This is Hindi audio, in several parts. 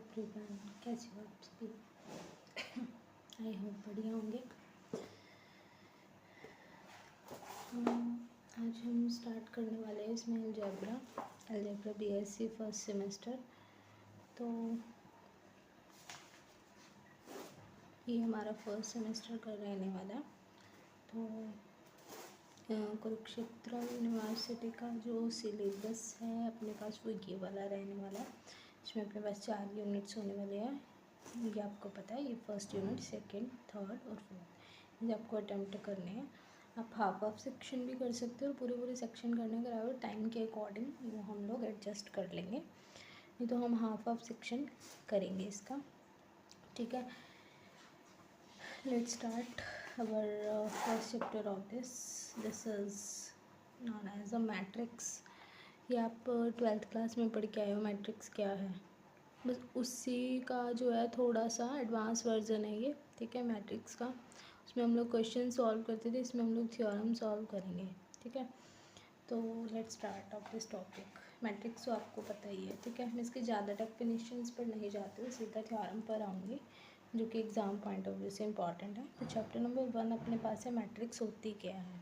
एवरीवन, कैसे हो आप सभी? आई होप बढ़िया होंगे। आज हम स्टार्ट करने वाले हैं इसमें अलजेब्रा बीएससी फर्स्ट सेमेस्टर। तो ये हमारा फर्स्ट सेमेस्टर का रहने वाला है। तो कुरुक्षेत्र यूनिवर्सिटी का जो सिलेबस है अपने पास वो ये वाला रहने वाला है। इसमें अपने पास 4 यूनिट्स होने वाले हैं। ये आपको पता है, ये फर्स्ट यूनिट, सेकंड, थर्ड और फोर्थ ये आपको अटेम्प्ट करने हैं। आप हाफ सेक्शन भी कर सकते हो और पूरे सेक्शन करने के अलावा टाइम के अकॉर्डिंग वो हम लोग एडजस्ट कर लेंगे। नहीं तो हम हाफ सेक्शन करेंगे इसका, ठीक है। Let's start our first chapter of this is known as a matrix. ये आप 12th क्लास में पढ़ के आए हो मैट्रिक्स क्या है, बस उसी का जो है थोड़ा सा एडवांस वर्जन है ये, ठीक है, मैट्रिक्स का। उसमें हम लोग क्वेश्चन सॉल्व करते थे, इसमें हम लोग थ्योरम सॉल्व करेंगे, ठीक है। तो let's start of this topic. Matrix तो आपको पता ही है, ठीक है। मैं इसके ज़्यादा डेफिनेशंस पर नहीं जाती हूँ, सीधा थ्योरम पर आऊँगी जो कि एग्ज़ाम पॉइंट ऑफ व्यू से इम्पॉर्टेंट है। तो चैप्टर नंबर 1 अपने पास है, मैट्रिक्स होती क्या है।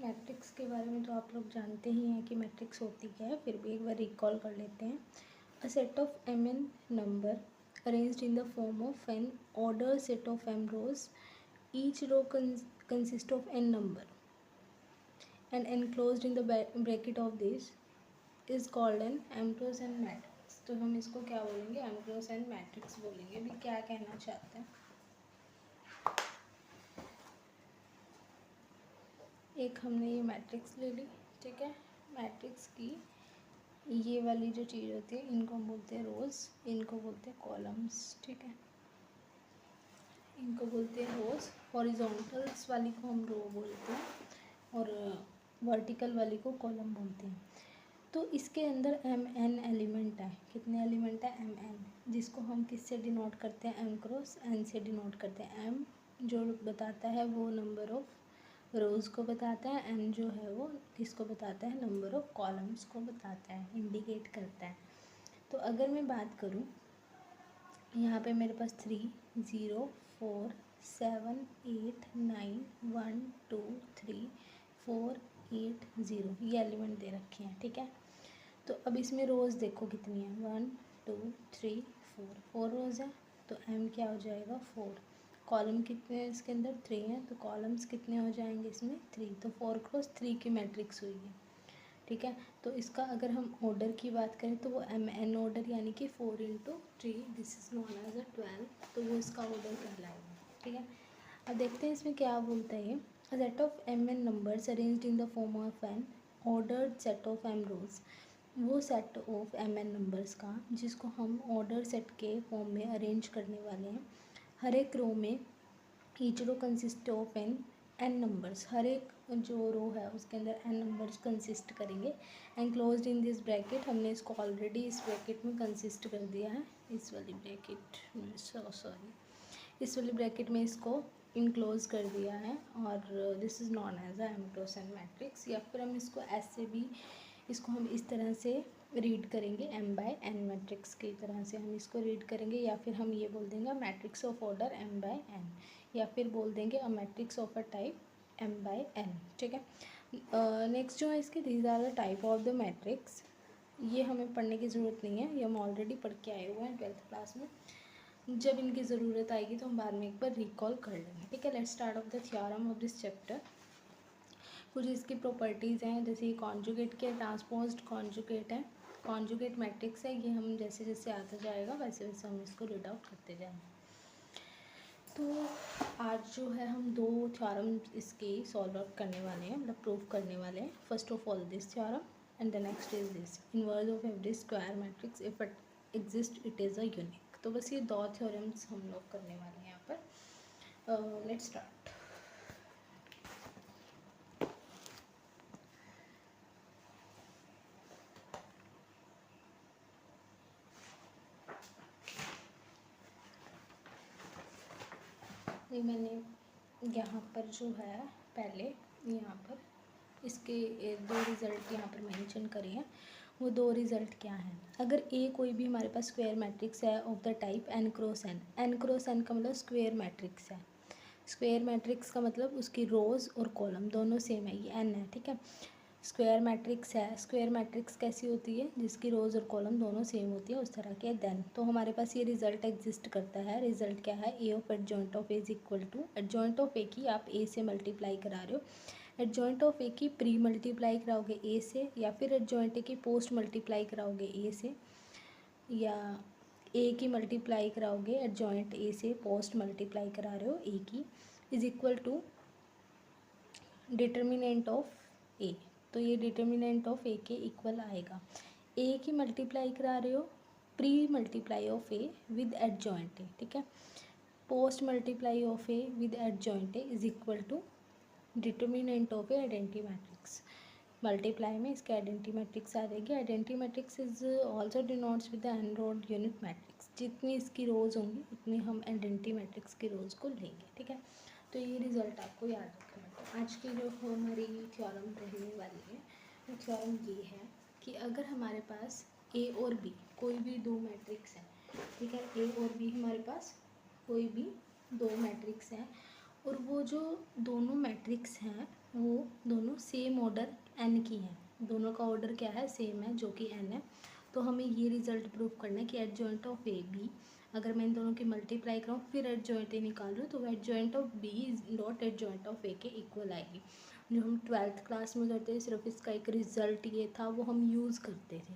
मैट्रिक्स के बारे में तो आप लोग जानते ही हैं कि मैट्रिक्स होती क्या है, फिर भी एक बार रिकॉल कर लेते हैं। A set of mn number arranged in the form of an ordered set of m rows. Each row consists of n number and enclosed in the bracket of this is called an m cross n matrix. तो हम इसको क्या बोलेंगे, m cross n matrix बोलेंगे। अभी क्या कहना चाहते हैं, एक हमने ये मैट्रिक्स ले ली, ठीक है। मैट्रिक्स की ये वाली जो चीज़ होती है इनको हम बोलते हैं रोज़, इनको बोलते हैं कॉलम्स, ठीक है। इनको बोलते हैं रोज़। हॉरिजॉन्टल्स वाली को हम रो बोलते हैं और वर्टिकल वाली को कॉलम बोलते हैं। तो इसके अंदर एम एन एलिमेंट है। कितने एलिमेंट है, एम एन, जिसको हम किससे डिनोट करते हैं, एम क्रॉस एन से डिनोट करते हैं। एम जो बताता है वो नंबर ऑफ रोज़ को बताता है, एन जो है वो किसको बताता है, नंबर ऑफ कॉलम्स को बताता है, इंडिकेट करता है। तो अगर मैं बात करूँ, यहाँ पे मेरे पास 3 0 4 7 8 9 1 2 3 4 8 0 ये एलिमेंट दे रखे हैं, ठीक है। तो अब इसमें रोज़ देखो कितनी है, 1 2 3 4 रोज़ है। तो एम क्या हो जाएगा, 4। कॉलम कितने हैं इसके अंदर, 3 हैं, तो कॉलम्स कितने हो जाएंगे इसमें, 3। तो 4 क्रॉस 3 की मैट्रिक्स हुई है, ठीक है। तो इसका अगर हम ऑर्डर की बात करें तो वो एम एन ऑर्डर यानी कि 4 × 3 this is known as a 12, तो वो इसका ऑर्डर कहलाएगा, ठीक है। अब देखते हैं इसमें क्या बोलता है ये। A set of m n numbers arranged in the form of an ordered set of m rows. वो set of m n numbers का जिसको हम ऑर्डर सेट के फॉर्म में अरेंज करने वाले हैं। हर एक रो में each row consist of n numbers, हर एक जो रो है उसके अंदर एन नंबर्स कंसिस्ट करेंगे। एनक्लोज्ड इन दिस ब्रैकेट, हमने इसको ऑलरेडी इस ब्रैकेट में कंसिस्ट कर दिया है, इस वाली ब्रैकेट में, सॉरी इस वाली ब्रैकेट में इसको इनक्लोज कर दिया है। और this is known as a M cross N matrix. या फिर हम इसको ऐसे भी, इसको हम इस तरह से रीड करेंगे, m बाय n मैट्रिक्स की तरह से हम इसको रीड करेंगे। या फिर हम ये बोल देंगे matrix of order m by n, या फिर बोल देंगे a matrix of a type m by n, ठीक है। नेक्स्ट जो है इसके, these are the type of the matrix. ये हमें पढ़ने की ज़रूरत नहीं है, ये हम ऑलरेडी पढ़ के आए हुए हैं 12th क्लास में। जब इनकी ज़रूरत आएगी तो हम बाद में एक बार रिकॉल कर लेंगे, ठीक है। Let's start of the theorem of this chapter. कुछ इसकी प्रॉपर्टीज़ हैं, जैसे ये कॉन्जुगेट के ट्रांसपोज्ड कॉन्जुगेट है, कॉन्जुगेट मैट्रिक्स है। ये हम जैसे जैसे आता जाएगा वैसे वैसे हम इसको रीड आउट करते जाएंगे। तो आज जो है हम 2 थ्योरम इसके सॉल्व आउट करने वाले हैं, मतलब प्रूव करने वाले हैं। First of all this theorem and the next is this, inverse of every square matrix if it exist it is a unique. तो बस ये 2 थ्योरम्स हम लोग करने वाले हैं यहाँ पर। Let's start. ये मैंने यहाँ पर जो है पहले यहाँ पर इसके 2 रिज़ल्ट यहाँ पर मेंशन करे हैं। वो दो रिजल्ट क्या हैं। अगर ए कोई भी हमारे पास स्क्वायर मैट्रिक्स है of the type n cross n, n cross n का मतलब स्क्वायर मैट्रिक्स है। स्क्वायर मैट्रिक्स का मतलब उसकी रोज़ और कॉलम दोनों सेम है, ये n है, ठीक है। स्क्वायर मैट्रिक्स है, स्क्वायर मैट्रिक्स कैसी होती है, जिसकी रोज़ और कॉलम दोनों सेम होती है, उस तरह के। देन तो हमारे पास ये रिजल्ट एग्जिस्ट करता है। रिजल्ट क्या है, A of adjoint of A is equal to, adjoint of A की आप ए से मल्टीप्लाई करा रहे हो, एडजॉइंट ऑफ ए की प्री मल्टीप्लाई कराओगे ए से, या फिर एडजॉइंट ए की पोस्ट मल्टीप्लाई कराओगे ए से, या ए की मल्टीप्लाई कराओगे एडजॉइंट ए से, पोस्ट मल्टीप्लाई करा रहे हो ए की, is equal to determinant of A. तो ये डिटर्मिनेंट ऑफ ए के इक्वल आएगा। ए की मल्टीप्लाई करा रहे हो pre multiply of A with adjoint A, ठीक है। Post multiply of A with adjoint A is equal to determinant of A identity matrix. Multiply में इसके आइडेंटिटी मैट्रिक्स आ जाएगी। Identity matrix is also denotes with the N rowed unit matrix. जितनी इसकी रोज होंगी उतनी हम आइडेंटिटी मैट्रिक्स की रोज को लेंगे, ठीक है। तो ये रिजल्ट आपको याद रखना है। आज की जो हमारी थ्योरम रहने वाली है, वो थ्योरम ये है कि अगर हमारे पास ए और बी कोई भी दो मैट्रिक्स है, ठीक है, ए और बी हमारे पास कोई भी दो मैट्रिक्स हैं, और वो जो दोनों मैट्रिक्स हैं वो दोनों सेम ऑर्डर एन की हैं, दोनों का ऑर्डर क्या है, सेम है, जो कि एन है। तो हमें ये रिजल्ट प्रूव करना है कि एडजॉइंट ऑफ ए बी, अगर मैं इन दोनों की मल्टीप्लाई कराऊँ फिर एडजॉइंट ए निकालूँ, तो adjoint of B is not adjoint of A के इक्वल आएगी। जो हम 12th क्लास में करते थे, सिर्फ इसका एक रिज़ल्ट ये था, वो हम यूज़ करते थे,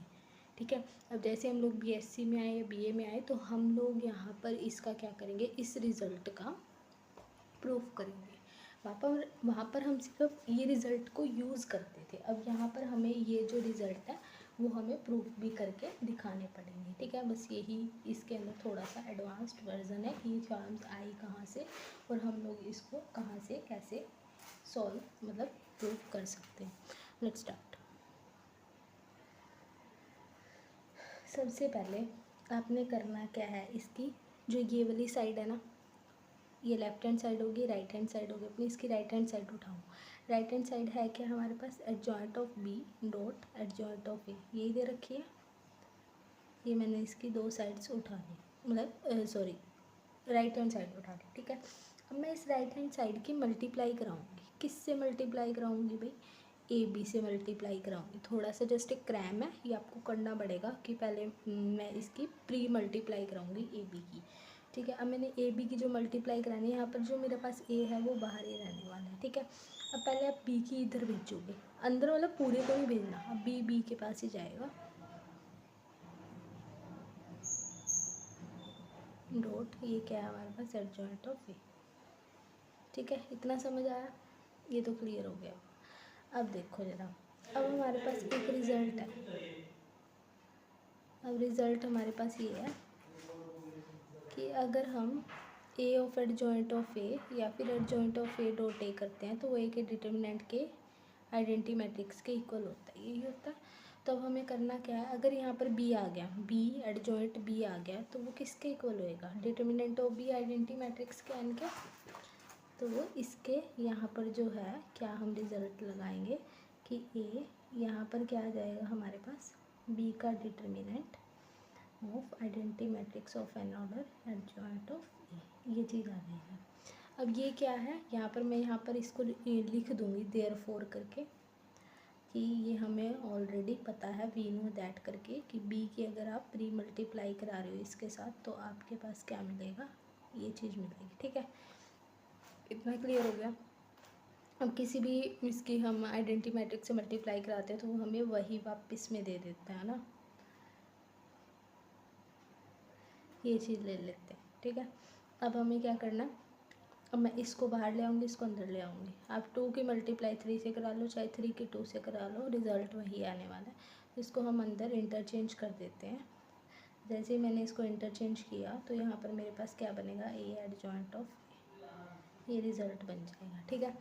ठीक है। अब जैसे हम लोग बीएससी में आए या बीए में आए, तो हम लोग यहाँ पर इसका क्या करेंगे, इस रिज़ल्ट का प्रूफ करेंगे। वहाँ पर हम सिर्फ ये रिज़ल्ट को यूज़ करते थे। अब यहाँ पर हमें ये जो रिज़ल्ट है वो हमें प्रूफ भी करके दिखाने पड़ेंगे, ठीक है। बस यही इसके अंदर थोड़ा सा एडवांस्ड वर्जन है कि ये थ्योरम्स आई कहाँ से और हम लोग इसको कहाँ से कैसे सॉल्व मतलब प्रूफ कर सकते हैं। Let's start. सबसे पहले आपने करना क्या है, इसकी जो ये वाली साइड है ना, ये लेफ्ट हैंड साइड होगी, राइट हैंड साइड होगी, अपनी इसकी राइट हैंड साइड उठाओ। राइट हैंड साइड है क्या हमारे पास, adjoint of B dot adjoint of A, यही दे रखी है। ये मैंने इसकी दो साइड्स उठा ली, मतलब सॉरी राइट हैंड साइड उठा ली, ठीक है। अब मैं इस राइट हैंड साइड की मल्टीप्लाई कराऊंगी, किससे मल्टीप्लाई कराऊंगी भाई, ए बी से मल्टीप्लाई कराऊंगी। थोड़ा सा जस्ट एक क्रैम है, ये आपको करना पड़ेगा कि पहले मैं इसकी प्री मल्टीप्लाई कराऊंगी ए बी की, ठीक है। अब मैंने ए बी की जो मल्टीप्लाई करानी है, यहाँ पर जो मेरे पास ए है वो बाहर ही रहने वाला है, ठीक है। अब पहले आप बी की इधर भेजोगे, अंदर वाला पूरे को नहीं भेजना, अब बी बी के पास ही जाएगा। डॉट ये क्या है हमारे पास, एडजॉइंट ऑफ ए, ठीक है। इतना समझ आया, ये तो क्लियर हो गया। अब देखो जरा, अब हमारे पास एक रिज़ल्ट है। अब रिज़ल्ट हमारे पास ये है कि अगर हम ए ऑफ एडजॉइंट ऑफ ए या फिर adjoint of A dot A करते हैं, तो वो ए के डिटर्मिनेंट के आइडेंटिटी मैट्रिक्स के इक्वल होता है, यही होता है। तो अब हमें करना क्या है, अगर यहाँ पर बी आ गया, बी एडजॉइंट बी आ गया, तो वो किसके इक्वल होएगा, determinant of B identity matrix के एन के। तो वो इसके यहाँ पर जो है क्या हम रिज़ल्ट लगाएंगे कि ए यहाँ पर क्या आ जाएगा हमारे पास, बी का determinant of identity matrix of n order adjoint of A, ये चीज़ आ जाएगी। अब ये क्या है, यहाँ पर मैं यहाँ पर इसको लिख दूँगी देयरफॉर करके, कि ये हमें ऑलरेडी पता है, वी नो दैट करके, कि बी की अगर आप प्री मल्टीप्लाई करा रहे हो इसके साथ, तो आपके पास क्या मिलेगा, ये चीज़ मिलेगी, ठीक है। इतना क्लियर हो गया। अब किसी भी इसकी हम आइडेंटिटी मैट्रिक्स से मल्टीप्लाई कराते हैं तो वो हमें वही वापस में दे देता है ना, ये चीज़ ले लेते हैं, ठीक है। अब हमें क्या करना, अब मैं इसको बाहर ले आऊँगी, इसको अंदर ले आऊँगी। आप 2 की मल्टीप्लाई 3 से करा लो, चाहे 3 की 2 से करा लो, रिज़ल्ट वही आने वाला है। तो इसको हम अंदर इंटरचेंज कर देते हैं। जैसे ही मैंने इसको इंटरचेंज किया तो यहाँ पर मेरे पास क्या बनेगा, ए एडजॉइंट ऑफ, ये रिज़ल्ट बन जाएगा, ठीक है।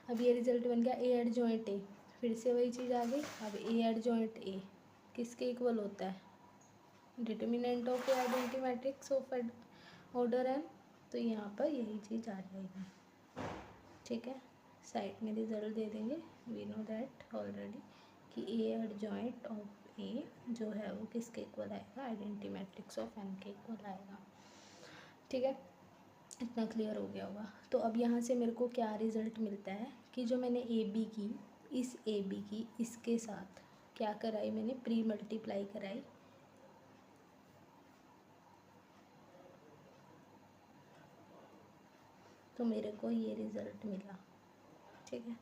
अब ये रिज़ल्ट बन गया ए एडजॉइंट ए, फिर से वही चीज़ आ गई। अब ए एडजॉइंट ए किसके इक्वल होता है, determinant of identity matrix of order N, तो यहाँ पर यही चीज़ आ जाएगी, ठीक है। साइड में रिजल्ट दे देंगे, वी नो दैट ऑलरेडी कि ए एडजॉइंट ऑफ ए जो है वो किसके इक्वल आएगा, आइडेंटिटी मैट्रिक्स ऑफ एन के इक्वल आएगा। ठीक है, इतना क्लियर हो गया होगा। तो अब यहाँ से मेरे को क्या रिज़ल्ट मिलता है कि जो मैंने ए बी की, इस ए बी की इसके साथ क्या कराई, मैंने प्री मल्टीप्लाई कराई, तो मेरे को ये रिज़ल्ट मिला। ठीक है,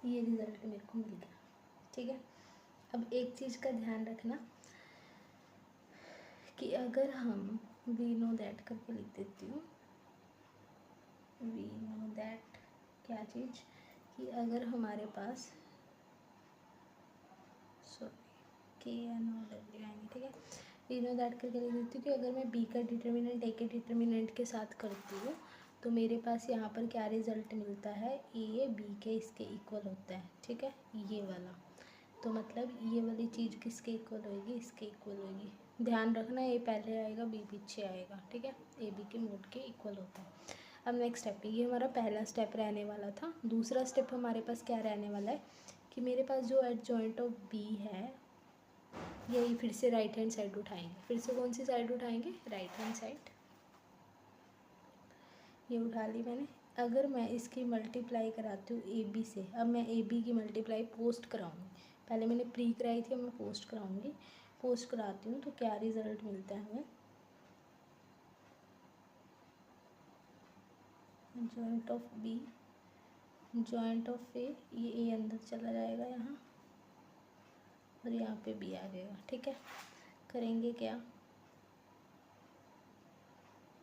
ये रिज़ल्ट मेरे को मिल गया। ठीक है, अब एक चीज़ का ध्यान रखना कि अगर हम वी नो दैट करके लिख देती हूँ, वी नो दैट क्या चीज़, कि अगर हमारे पास के एन ओ डब्ल्यू आएंगे। ठीक है, वी नो दैट करके लिख देती हूँ कि अगर मैं बी का डिटर्मिनेंट ए के डिटर्मिनेंट के साथ करती हूँ तो मेरे पास यहाँ पर क्या रिज़ल्ट मिलता है, ए बी के इसके इक्वल होता है। ठीक है, ये वाला, तो मतलब ये वाली चीज़ किसके इक्वल होएगी, इसके इक्वल होएगी। ध्यान रखना ए पहले आएगा बी पीछे आएगा। ठीक है, ए बी के मोड के इक्वल होता है। अब नेक्स्ट स्टेप पे, ये हमारा पहला स्टेप रहने वाला था। दूसरा स्टेप हमारे पास क्या रहने वाला है कि मेरे पास जो एडजॉइंट ऑफ बी है, यही फिर से राइट हैंड साइड उठाएंगे। फिर से कौन सी साइड उठाएंगे, राइट हैंड साइड। ये उठा ली मैंने। अगर मैं इसकी मल्टीप्लाई कराती हूँ ए बी से, अब मैं ए बी की मल्टीप्लाई पोस्ट कराऊंगी। पहले मैंने प्री कराई थी, अब मैं पोस्ट कराऊंगी। पोस्ट कराती हूँ तो क्या रिज़ल्ट मिलता है हमें, joint of B, joint of A, ये ए अंदर चला जाएगा यहाँ और यहाँ पे बी आ जाएगा। ठीक है, करेंगे क्या,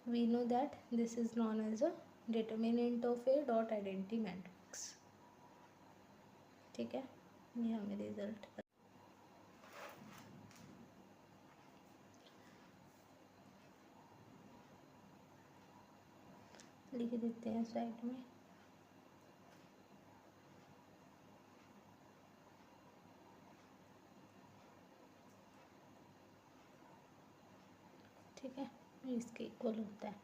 we know that this is known as a determinant of A dot identity matrix. ठीक है, ये हमें रिजल्ट लिख देते हैं साइड में। ठीक है, इसके इक्वल होता है।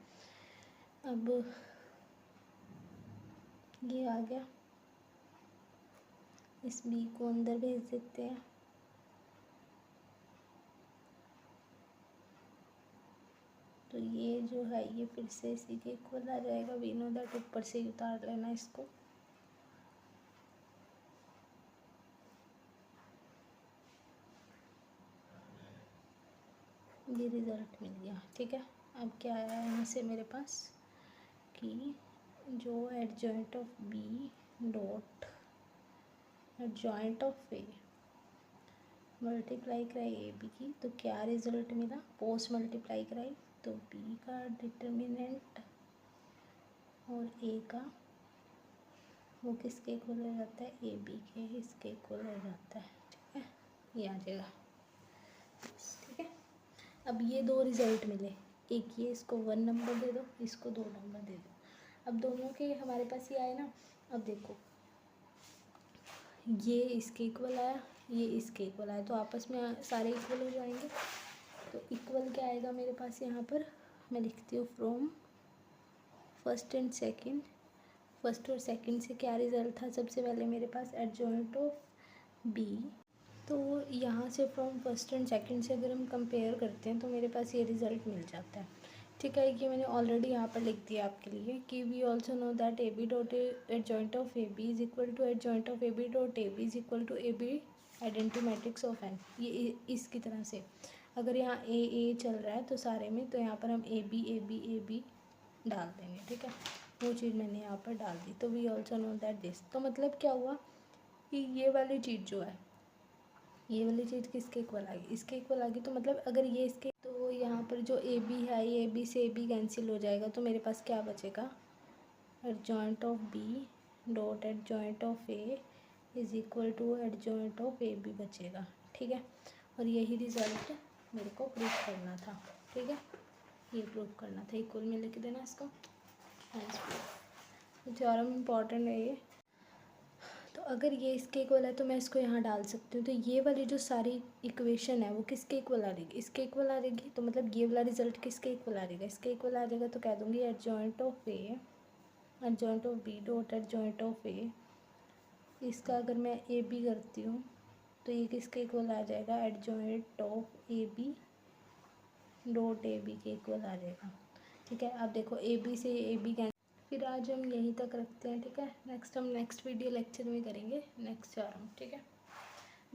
अब ये आ गया, इस बी को अंदर भेज देते हैं। तो ये जो है ये फिर से इसी के इक्वल आ जाएगा। वी नो दैट ऊपर से ही उतार लेना इसको। ये रिज़ल्ट मिल गया। ठीक है, अब क्या आया यहाँ से मेरे पास कि जो adjoint of B dot adjoint of A multiply कराई ए बी की, तो क्या रिज़ल्ट मिला, पोस्ट मल्टीप्लाई कराई तो बी का डिटर्मिनेंट और ए का वो किसके इक्वल हो जाता है, ए बी के इसके इक्वल हो जाता है। ठीक है, ये आ जाएगा। ठीक है, अब ये दो रिज़ल्ट मिले, एक ये, इसको 1 नंबर दे दो, इसको 2 नंबर दे दो। अब दोनों के हमारे पास ये आए ना। अब देखो, ये इसके इक्वल आया, ये इसके इक्वल आया, तो आपस में सारे इक्वल हो जाएंगे। तो इक्वल क्या आएगा मेरे पास यहाँ पर, मैं लिखती हूँ from first and second. First और सेकंड से क्या रिज़ल्ट था, सबसे पहले मेरे पास एडजॉइंट ऑफ बी, तो यहाँ से फ्रॉम फर्स्ट एंड सेकंड से अगर हम कंपेयर करते हैं तो मेरे पास ये रिज़ल्ट मिल जाता है। ठीक है, कि मैंने ऑलरेडी यहाँ पर लिख दिया आपके लिए कि we also know that A B dot adjoint of A B is equal to adjoint of A B dot A B is equal to A B identity matrix of N. ये इसकी तरह से अगर यहाँ ए चल रहा है तो सारे में, तो यहाँ पर हम ए बी डाल देंगे। ठीक है, वो चीज़ मैंने यहाँ पर डाल दी। तो we also know that this, तो मतलब क्या हुआ कि ये वाली चीज़ जो है, ये वाली चीज़ किसके इक्वल आ गई, इसके इक्वल आ गई। तो मतलब अगर ये इसके, तो यहाँ पर जो ए बी है, ये ए बी से ए बी कैंसिल हो जाएगा, तो मेरे पास क्या बचेगा, adjoint of B dot adjoint of A is equal to adjoint of A B बचेगा। ठीक है, और यही रिज़ल्ट मेरे को प्रूव करना था। ठीक है, ये प्रूव करना था, इक्वल में लिख देना इसको। थ्योरम इम्पॉर्टेंट है ये। तो अगर ये इसके इक्वल है तो मैं इसको यहाँ डाल सकती हूँ। तो ये वाली जो सारी इक्वेशन है वो किसके इक्वल आ रहेगी, इसके इक्वल आ रहेगी। तो मतलब ये वाला रिजल्ट किसके इक्वल आ रहेगा, इसके इक्वल आ जाएगा। तो कह दूँगी adjoint of A adjoint of B dot adjoint of A इसका अगर मैं ए बी करती हूँ तो ये किसके इक्वल आ जाएगा, adjoint top A B dot A B के इक्वल आ जाएगा। ठीक है, अब देखो ए बी से ए बी कैंसिल, फिर आज हम यहीं तक रखते हैं। ठीक है, हम नेक्स्ट वीडियो लेक्चर में करेंगे नेक्स्ट 4 हम। ठीक है,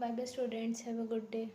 bye bye students, have a good day.